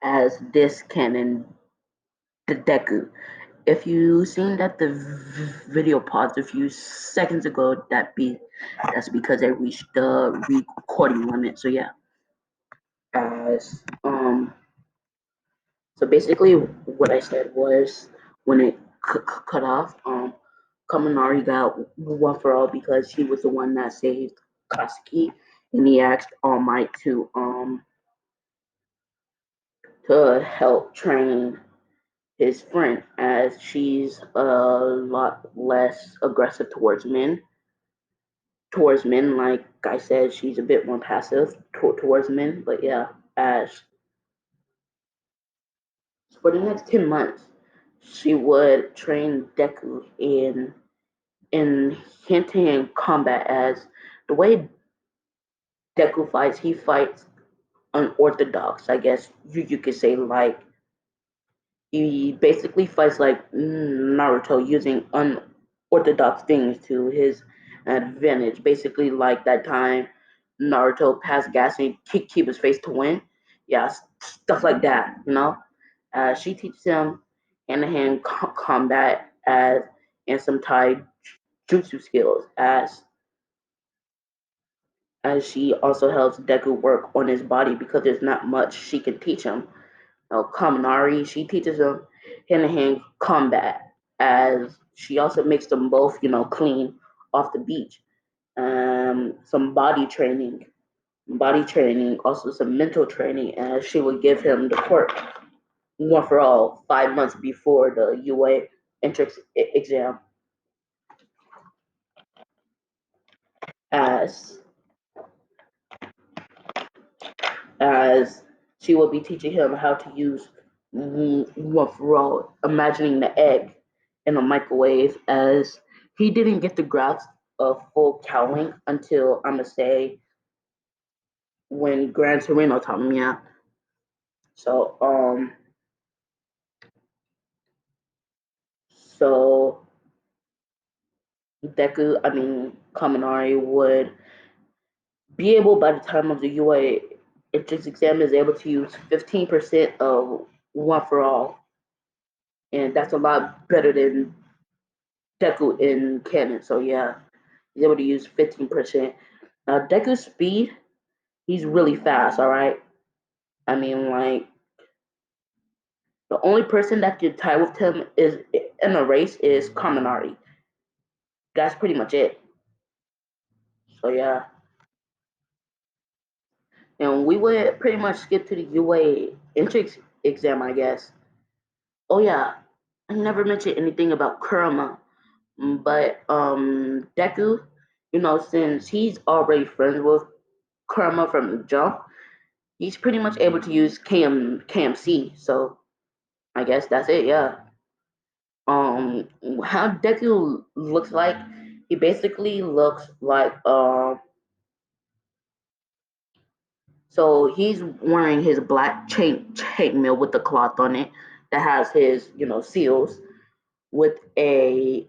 as this canon, the deku. If you seen that the video paused a few seconds ago, that's because I reached the recording limit. So yeah, as so basically what I said was when it cut off, Kaminari got one for all because he was the one that saved Katsuki, and he asked All Might to help train his friend as she's a lot less aggressive towards men. Like I said, she's a bit more passive towards men. But yeah, as for the next 10 months, she would train Deku in hand-to-hand combat. As the way Deku fights, he fights unorthodox. I guess you could say, like he basically fights like Naruto, using unorthodox things to his advantage. Basically, like that time Naruto passed gas and keep his face to win. Yeah, stuff like that. She teaches him hand-to-hand combat and some Tai jutsu skills. As she also helps Deku work on his body because there's not much she can teach him. Kaminari, she teaches him hand-to-hand combat, as she also makes them both, clean off the beach. Some body training, also some mental training, as she would give him the quirk one for all 5 months before the UA entrance exam, as as she will be teaching him how to use one for all, imagining the egg in a microwave, as he didn't get the grasp of full cowling until I'm gonna say when Gran Torino taught me. Yeah. So so Deku, I mean Kaminari would be able by the time of the UA entrance exam is able to use 15% of one for all, and that's a lot better than Deku in canon. So yeah, he's able to use 15%. Now Deku's speed, he's really fast. All right. I mean, like the only person that could tie with him is in a race is Kaminari. That's pretty much it. So yeah, and we would pretty much skip to the UA entrance exam, I guess. Oh yeah, I never mentioned anything about Kurama, but Deku, since he's already friends with Kurama from the jump, he's pretty much able to use KMC. So I guess that's it. Yeah. How Deku looks like? He basically looks like So he's wearing his black chainmail with the cloth on it that has his seals, with a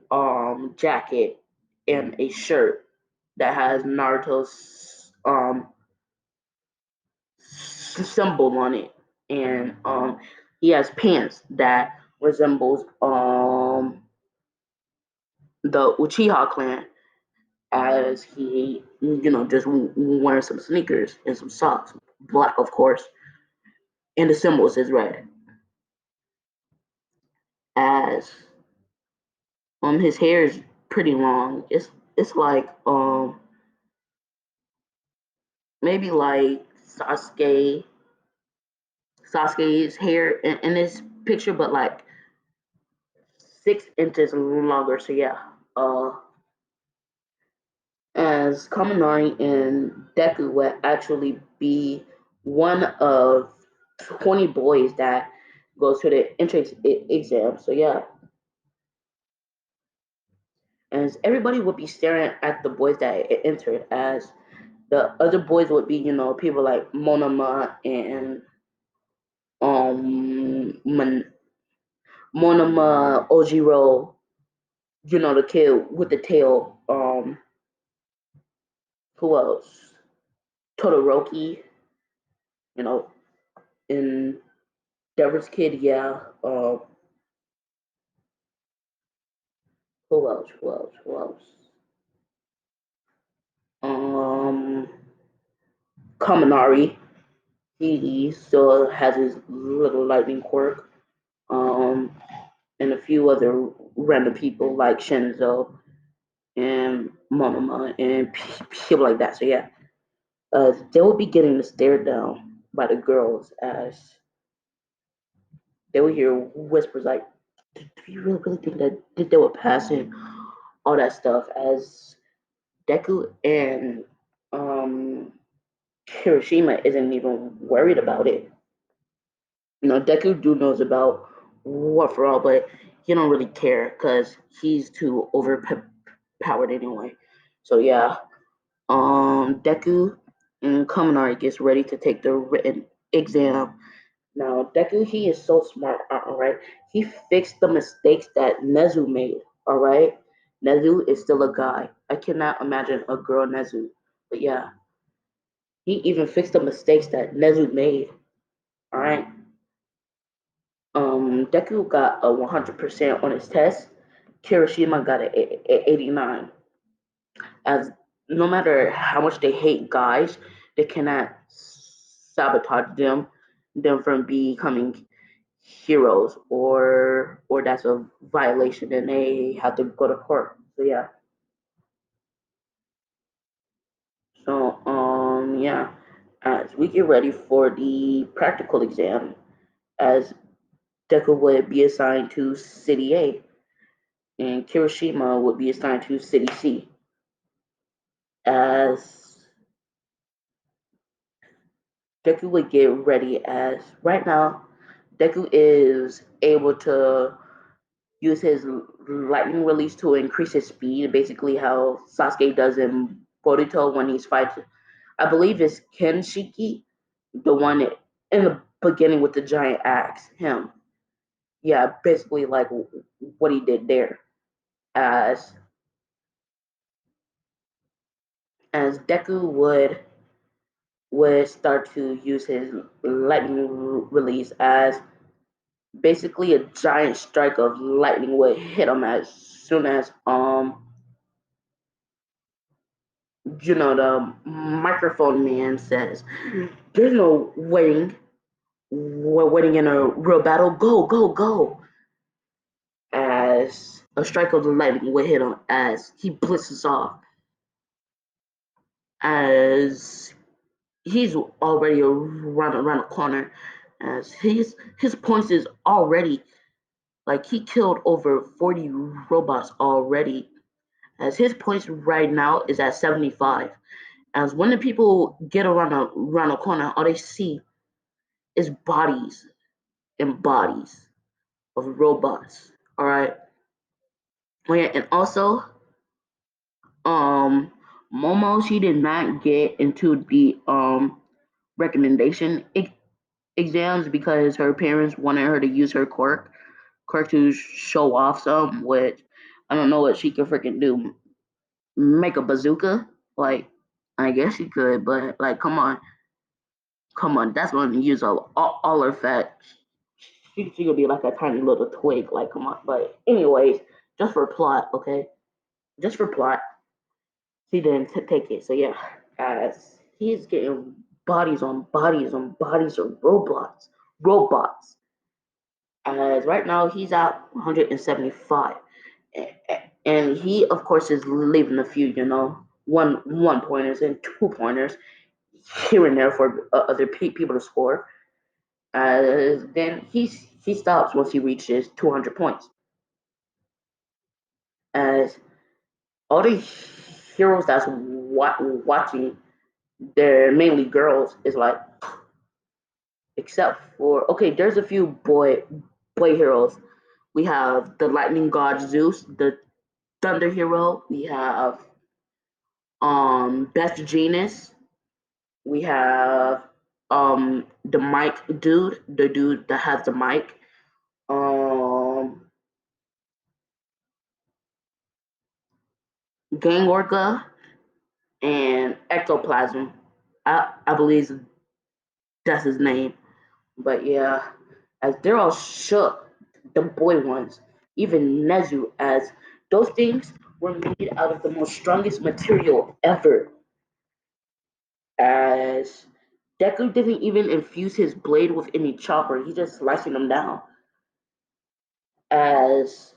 jacket and a shirt that has Naruto's symbol on it, and he has pants that resembles the Uchiha clan, as he just wearing some sneakers and some socks, black of course, and the symbols is red. As his hair is pretty long. It's like maybe like Sasuke's hair in this picture, but like 6 inches longer. So yeah, as Kaminari and Deku would actually be one of 20 boys that goes to the entrance exam. So yeah, as everybody would be staring at the boys that entered, as the other boys would be, people like Monoma and um Monoma Ojiro, the kid with the tail. Who else? Todoroki, you know, and Deborah's kid, yeah. Who else? Who else? Who else? Um, Kaminari. He still has his little lightning quirk. Um, and a few other random people like Shinzo and Monoma and people like that. So yeah, they will be getting stared down by the girls as they will hear whispers like, "Do you really think that they were passing all that stuff?" As Deku and um, Hiroshima isn't even worried about it. You know, Deku do knows about War for All, but he don't really care because he's too overpowered anyway. So yeah, Deku and Kaminari gets ready to take the written exam. Now, Deku, he is so smart, all right? He fixed the mistakes that Nezu made, all right? Nezu is still a guy. I cannot imagine a girl Nezu. But yeah, he even fixed the mistakes that Nezu made, all right? Deku got a 100% on his test. Kirishima got an 89. As no matter how much they hate guys, they cannot sabotage them from becoming heroes, or that's a violation and they have to go to court. So yeah. So yeah. As we get ready for the practical exam, as Deku would be assigned to City A and Kirishima would be assigned to City C. As Deku would get ready, as right now Deku is able to use his lightning release to increase his speed, basically how Sasuke does in Boruto when he's fighting. I believe it's Kenshiki, the one in the beginning with the giant axe. Him, yeah, basically like what he did there. As as Deku would start to use his lightning release as basically a giant strike of lightning would hit him as soon as the microphone man says, "There's no waiting. We're waiting in a real battle. Go, go, go!" As a strike of the lightning would hit him, as he blitzes off, as he's already around a corner, as his points is already like he killed over 40 robots already. As his points right now is at 75. As when the people get around a corner, all they see is bodies and bodies of robots. All right. Oh yeah, and also, um, Momo, she did not get into the recommendation exams because her parents wanted her to use her quirk to show off some, which I don't know what she could freaking do. Make a bazooka? Like, I guess she could, but like, come on, that's going to use all her fat. She could be like a tiny little twig. Like, come on. But anyways, just for plot, okay? Just for plot, she didn't take it. So yeah, as he's getting bodies on bodies on bodies of robots. As right now he's at 175, and he of course is leaving a few, one pointers and 2 pointers here and there for other people to score. Then he stops once he reaches 200 points. As all the heroes that's watching, they're mainly girls. Is like, except for, okay, there's a few boy heroes. We have the lightning god Zeus, the thunder hero. We have Best Genius. We have the mic dude, the dude that has the mic. Um, Gang Orca and Ectoplasm. I believe that's his name. But yeah. as they're all shook, the boy ones, even Nezu, as those things were made out of the most strongest material ever, as Deku didn't even infuse his blade with any chopper, he just slicing them down. As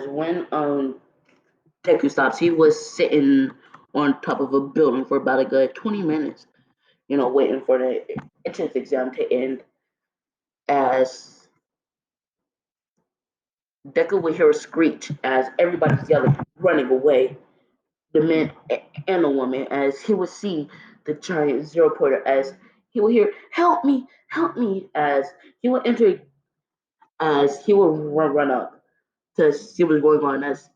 when Deku stops, he was sitting on top of a building for about a good 20 minutes, waiting for the entrance exam to end. As Deku would hear a screech as everybody's yelling, running away, the men and the woman, as he would see the giant zero pointer, as he would hear, help me, as he would enter, as he would run up to see what's going on, as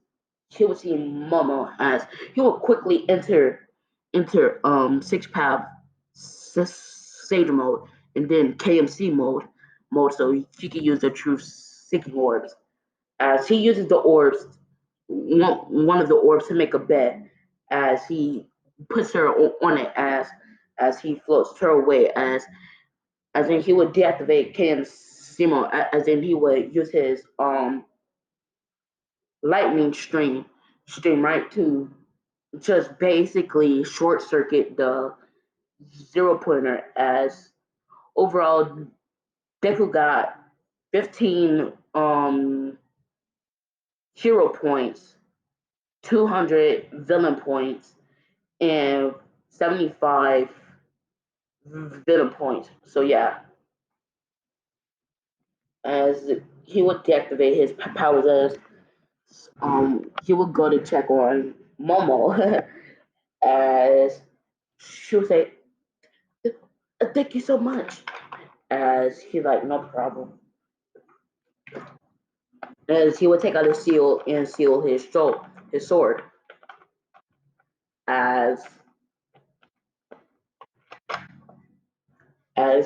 he would see Momo, as he would quickly enter six path Sage mode and then KMC mode so he can use the truth seeking orbs. As he uses the orbs, one of the orbs to make a bet, as he puts her on it, as he floats her away, as in he would deactivate KMC mode, as in he would use his lightning stream right to just basically short circuit the zero pointer, as overall Deku got 15 hero points, 200 villain points, and 75 villain points. So yeah, as he would deactivate his powers, as he would go to check on Momo, as she would say, "Thank you so much." As he's like, "No problem." As he would take out his seal and seal his sword, as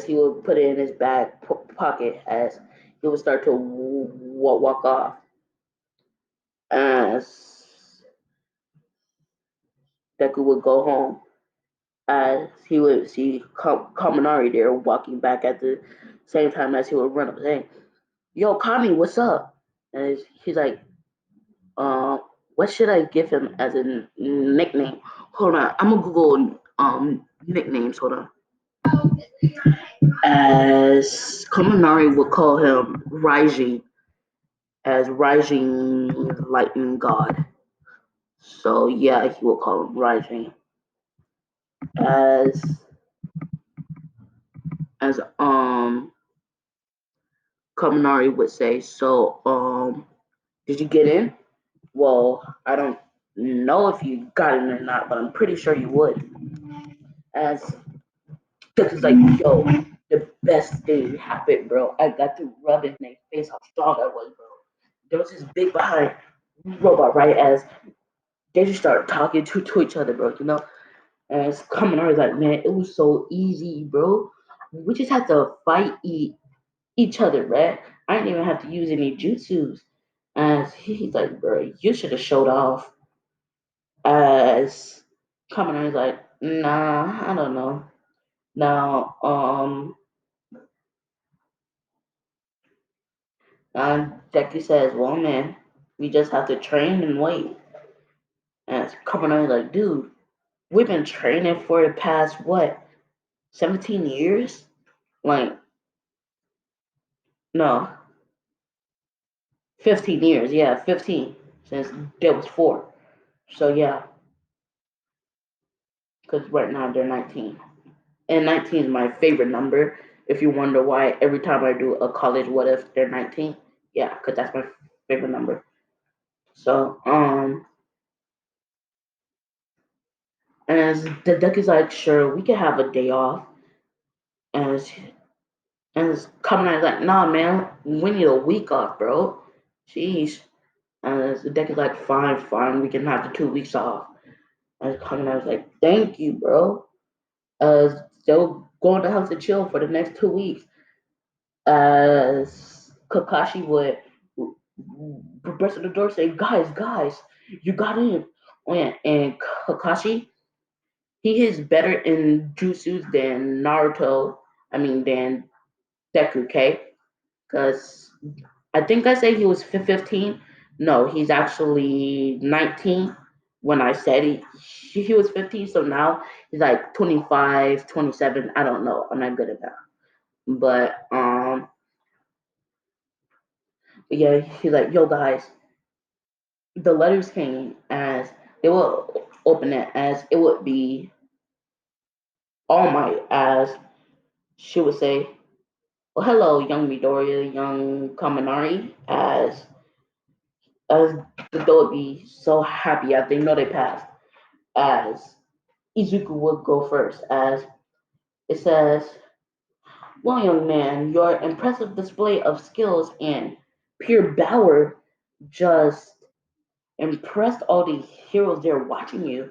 he would put it in his back pocket, as he would start to walk off, as Deku would go home, as he would see Kaminari there walking back at the same time, as he would run up saying, "Yo, Kami, what's up?" And he's like, uh, what should I give him as a nickname? Hold on, I'm gonna Google nicknames. Hold on. As Kaminari would call him Raijin, as Rising Lightning God. So yeah, he will call him Rising. As Kaminari would say, so did you get in? Well, I don't know if you got in or not, but I'm pretty sure you would. As Cook is like, yo, the best thing happened, bro. I got to rub in their face how strong I was, bro. There was this big behind robot, right? As they just started talking to each other, bro. And it's coming on, like, man, it was so easy, bro. We just had to fight each other, right? I didn't even have to use any jutsus. As he's like, bro, you should have showed off. As coming on, he's like, nah, I don't know. Now, Jackie says, well, man, we just have to train and wait. And coming on, he's like, dude, we've been training for the past, what, 17 years? Like, no, 15 years. Yeah, 15 since there was 4. So yeah, because right now they're 19, and 19 is my favorite number. If you wonder why every time I do a college what if they're 19, yeah, because that's my favorite number. So and as the duck is like, sure, we can have a day off, and it's coming out like, nah, man, we need a week off, bro. Jeez. And the deck is like, fine, we can have the 2 weeks off. And coming out like, thank you, bro. They'll go in the house to chill for the next 2 weeks. As Kakashi would burst in the door say, guys, you got in. Oh yeah, and Kakashi, he is better in jutsus than Naruto I mean, than Deku, okay? Because I think I said he was 15. No, he's actually 19 when I said he was 15. So now he's like 25, 27. I don't know. I'm not good at that. But yeah, he's like, yo guys, the letters came as they will open it as it would be All Might, as she would say, well, hello, young Midoriya, young Kaminari, as they would be so happy as they know they passed, as Izuku would go first, as it says, well, young man, your impressive display of skills and pure power just impressed all the heroes there watching you,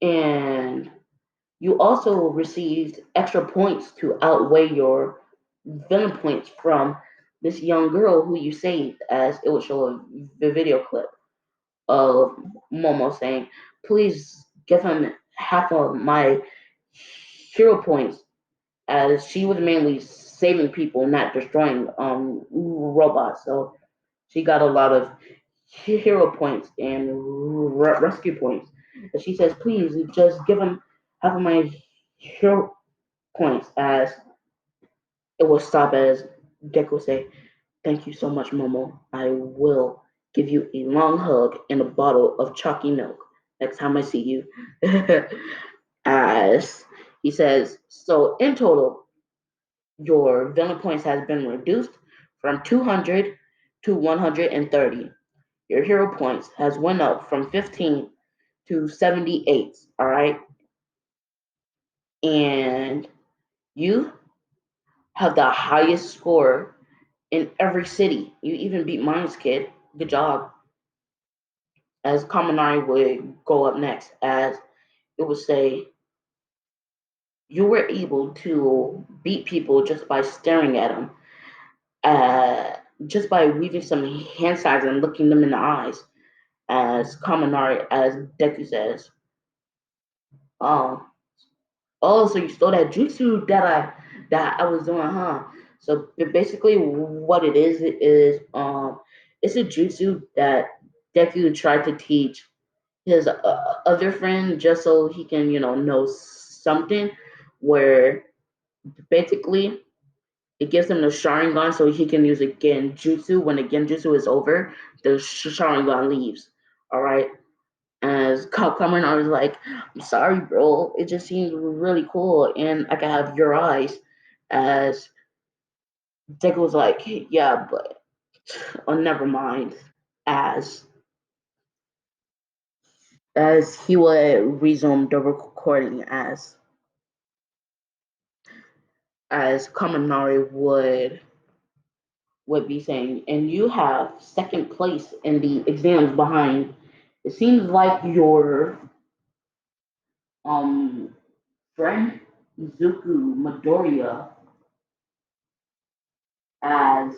and you also received extra points to outweigh your villain points from this young girl who you saved, as it would show a video clip of Momo saying, please give him half of my hero points, as she was mainly saving people, not destroying robots. So she got a lot of hero points and rescue points. And she says, please just give him half of my hero points, as it will stop as Deku say, thank you so much, Momo. I will give you a long hug and a bottle of chalky milk next time I see you. As he says, so in total, your villain points has been reduced from 200 to 130. Your hero points has went up from 15 to 78. All right, and you have the highest score in every city. You even beat Mine's Kid. Good job. As Kaminari would go up next, as it would say, you were able to beat people just by staring at them, just by weaving some hand signs and looking them in the eyes. As Kaminari, as Deku says, um, oh, so you stole that jutsu that I was doing, huh? So basically, what it is it's a jutsu that Deku tried to teach his other friend just so he can know something. Where basically it gives him the Sharingan so he can use a Genjutsu. When the Genjutsu is over, the Sharingan leaves. All right. As Kamen, I was like, I'm sorry, bro. It just seems really cool, and I can have your eyes. As Deku was like, yeah, but oh, never mind. As as he would resume the recording, as Kaminari would be saying, and you have second place in the exams behind. It seems like your um friend Zuku Midoriya, as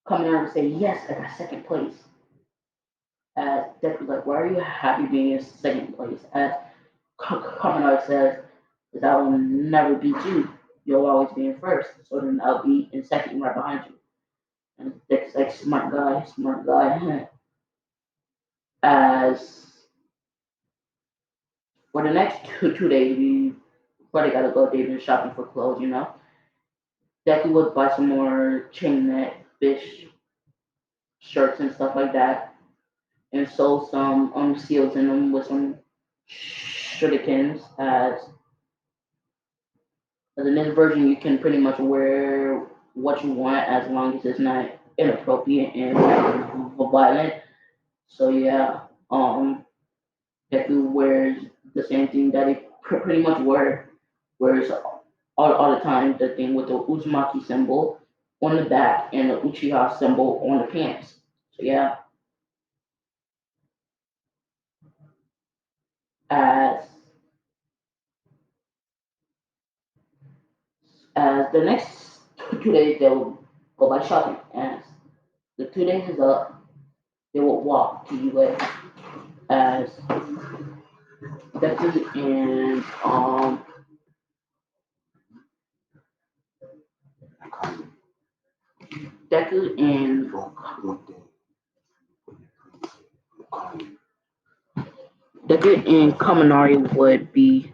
coming out and say, yes, I got second place. Deku's like, why are you happy being in second place? As coming out says, because I will never beat you. You'll always be in first. So then I'll be in second right behind you. And Deku's like, smart guy, smart guy. As for the next two days, we probably gotta go David shopping for clothes. Deku would buy some more chain neck, fish, shirts and stuff like that, and sold some seals in them with some shurikens. As in this version, you can pretty much wear what you want as long as it's not inappropriate and violent. So yeah, Deku wears the same thing that he pretty much wears all the time. The thing with the Uzumaki symbol on the back and the Uchiha symbol on the pants. So yeah, as as the next 2 days they'll go by shopping. As the 2 days is up, they will walk to UA. as Deku and Deku and Deku and Kaminari would be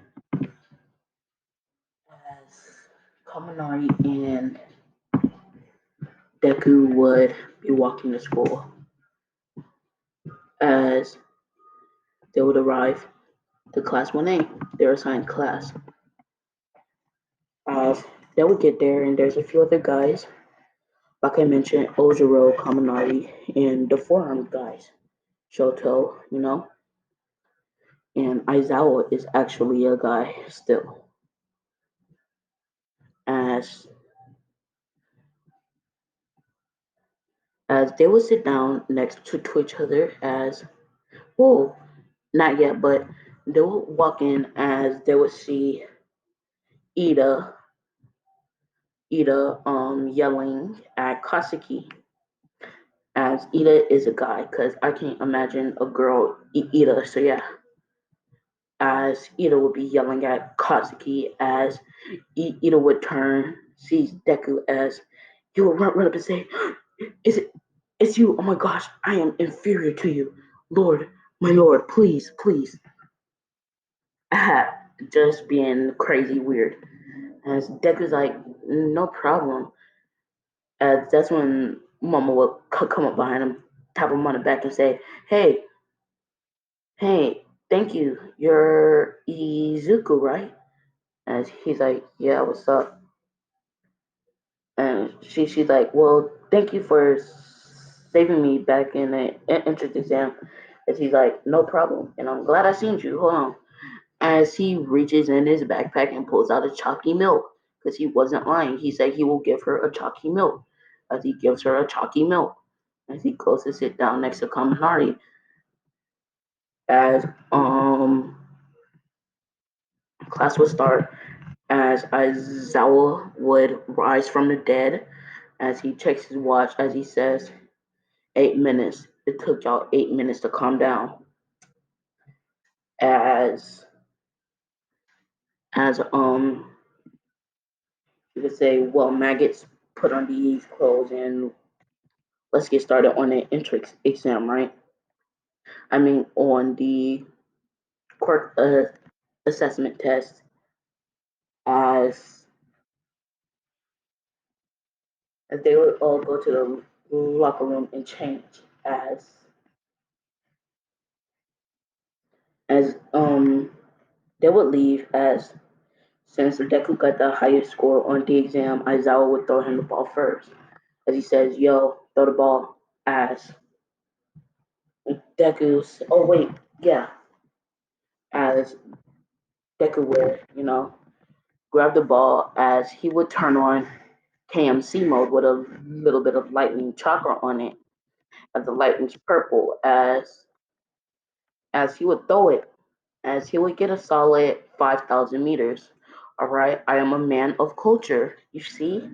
as Kaminari and Deku would be walking to school as they would arrive to class 1A, their assigned class. As they would get there, and there's a few other guys, like I mentioned, Ojiro, Kaminari, and the four-armed guys, Shoto, and Aizawa is actually a guy still. As they would sit down next to each other as well, not yet, but they would walk in as they would see Ida yelling at Kasuki as Ida is a guy because I can't imagine a girl Ida. So yeah, as Ida would be yelling at Katsuki as Ida would turn, sees Deku as he would run up and say, "Is it? It's you! Oh my gosh, I am inferior to you, Lord, my Lord, please, please." Just being crazy weird. As Deku's like, "No problem." As that's when Mama would come up behind him, tap him on the back, and say, "Hey, hey, thank you. You're Izuku, right?" And he's like, "Yeah, what's up?" And she's like, "Well, thank you for saving me back in the entrance exam." And he's like, "No problem. And I'm glad I seen you. Hold on." As he reaches in his backpack and pulls out a chalky milk, because he wasn't lying. He said he will give her a chalky milk. As he gives her a chalky milk, as he goes to sit down next to Kaminari, as class would start, as Aizawa would rise from the dead, as he checks his watch, as he says, 8 minutes. It took y'all 8 minutes to calm down. As you could say, well, maggots, put on these clothes and let's get started on the entrance exam, right? I mean, on the quirk assessment test, as they would all go to the locker room and change, as they would leave, as since Deku got the highest score on the exam, Aizawa would throw him the ball first. As he says, "Yo, throw the ball." As Deku's, oh wait, yeah, as Deku would, grab the ball as he would turn on KMC mode with a little bit of lightning chakra on it, as the lightning's purple, as he would throw it, as he would get a solid 5,000 meters. All right, I am a man of culture. You see,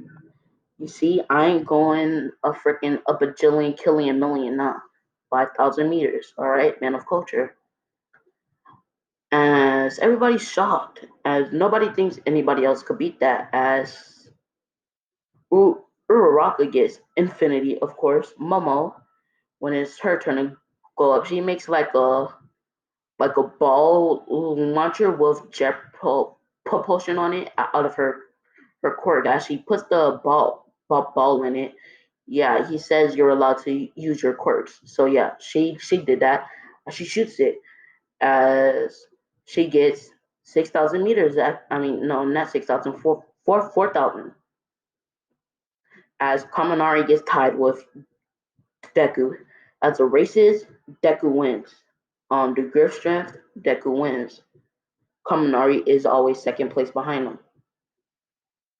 I ain't going a bajillion, killion, million, nah. 5,000 meters. All right, man of culture. As everybody's shocked, as nobody thinks anybody else could beat that, as Uraraka gets infinity, of course. Momo, when it's her turn to go up, she makes like a ball launcher with jet propulsion on it out of her cord. As she puts the ball in it, yeah, he says you're allowed to use your quirks. So yeah, she did that. She shoots it as she gets 6,000 meters. I mean, no, not 6,000, 4,000. As Kaminari gets tied with Deku. As the races, Deku wins. The grip strength, Deku wins. Kaminari is always second place behind him.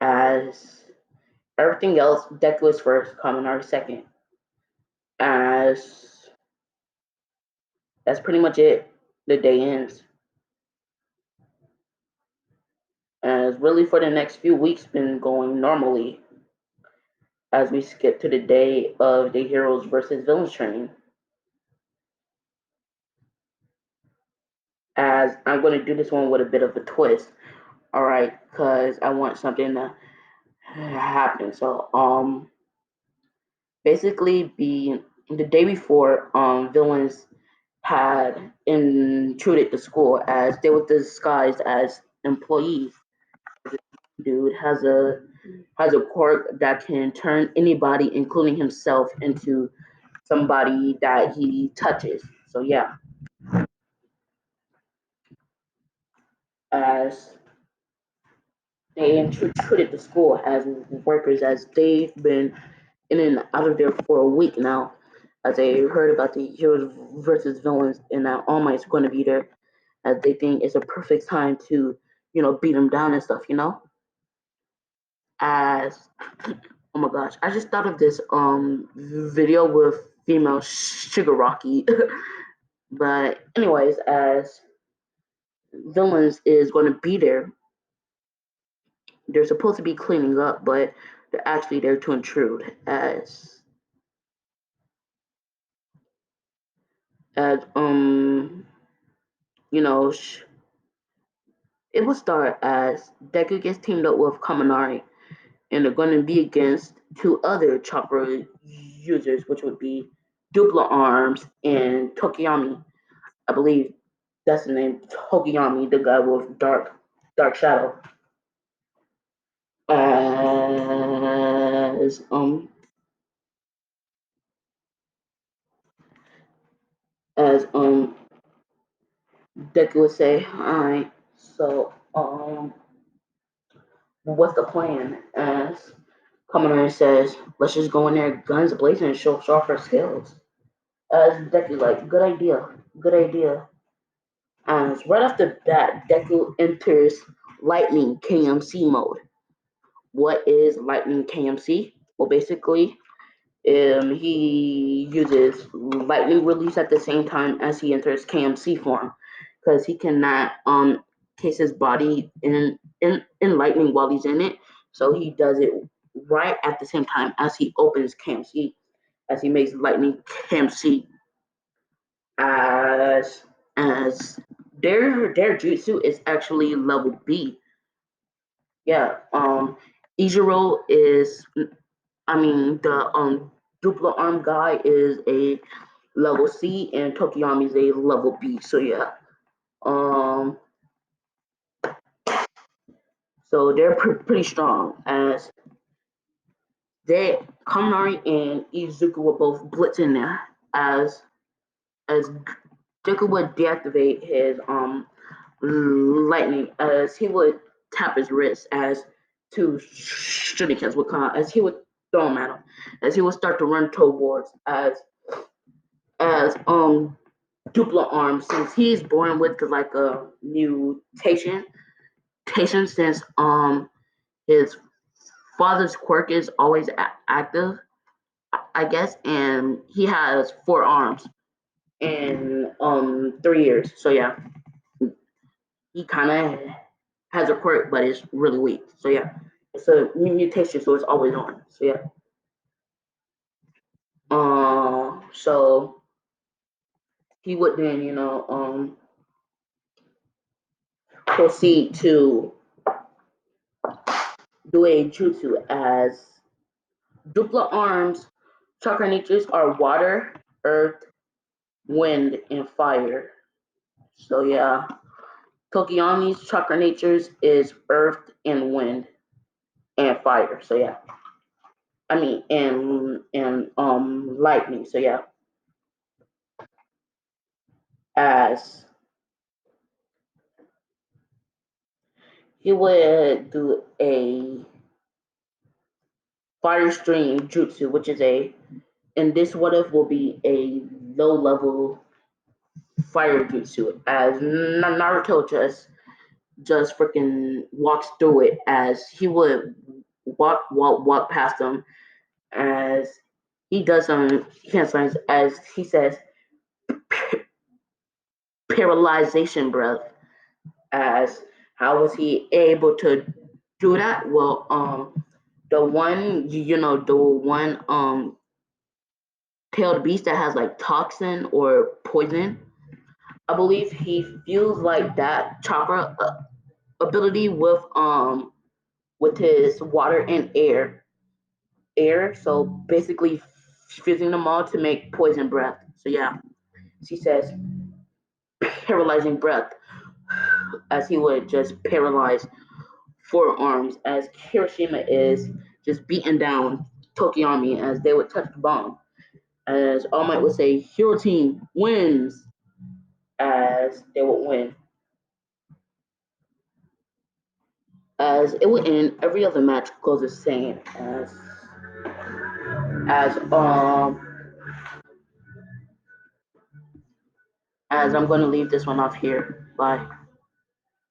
As everything else, Deku is first, Kaminari second. As that's pretty much it. The day ends. As really for the next few weeks been going normally as we skip to the day of the heroes versus villains training. as I'm going to do this one with a bit of a twist. All right, because I want something to happen. So basically, the day before, villains had intruded the school as they were disguised as employees. Dude has a quirk that can turn anybody, including himself, into somebody that he touches. So yeah, as they intruded the school as workers, as they've been in and out of there for a week now, as they heard about the heroes versus villains, and that All Might's going to be there, as they think it's a perfect time to, beat them down and stuff, As oh my gosh, I just thought of this video with female Shigaraki. But anyways, as villains is going to be there, they're supposed to be cleaning up, but they're actually there to intrude. As you know, it will start as Deku gets teamed up with Kaminari, and they're going to be against two other chakra users, which would be Dupla Arms and Tokiyami. I believe that's the name, Tokiyami, the guy with dark shadow. As as Deku would say, all right, so what's the plan? As Kaminari says, let's just go in there, guns blazing, and show off our skills. As Deku like, good idea. As right off the bat, Deku enters Lightning KMC mode. What is Lightning KMC? Well, basically, he uses lightning release at the same time as he enters KMC form, because he cannot case his body in lightning while he's in it. So he does it right at the same time as he opens KMC, as he makes lightning KMC. As their jutsu is actually level B. Yeah. Ijiro is, I mean, the dupla arm guy is a level C, and Tokiyami is a level B. So yeah, um, so they're pretty strong. As they Kaminari and Izuku were both blitzing there. As Deku would deactivate his lightning, as he would tap his wrist as two shurikens would come out, as he would throw them at him, as he would start to run towards as dupla arms, since he's born with like a mutation since his father's quirk is always active, I guess, and he has 4 arms in 3 years. So yeah, he kind of has a quirk, but it's really weak. So yeah, it's a mutation, so it's always on. So yeah, so he would then proceed to do a jutsu as dupla arms. Chakra natures are water, earth, wind, and fire. So yeah, Tokiyami's chakra natures is earth and wind and fire. So yeah, I mean and lightning. So yeah, as he would do a fire stream jutsu, which is a, and this what if will be a low level fire jutsu, as Naruto just freaking walks through it, as he would walk past them, as he does some hand signs, as he says paralyzation breath. As how was he able to do that? Well, the one the one tailed beast that has like toxin or poison, I believe he feels like that chakra ability with his water and air. So basically fusing them all to make poison breath. So yeah, she says paralyzing breath, as he would just paralyze forearms as Hiroshima is just beating down Tokiyami as they would touch the bomb. As All Might would say, Hero Team wins, as they would win. As it would end, every other match goes the same. As as I'm going to leave this one off here. Bye.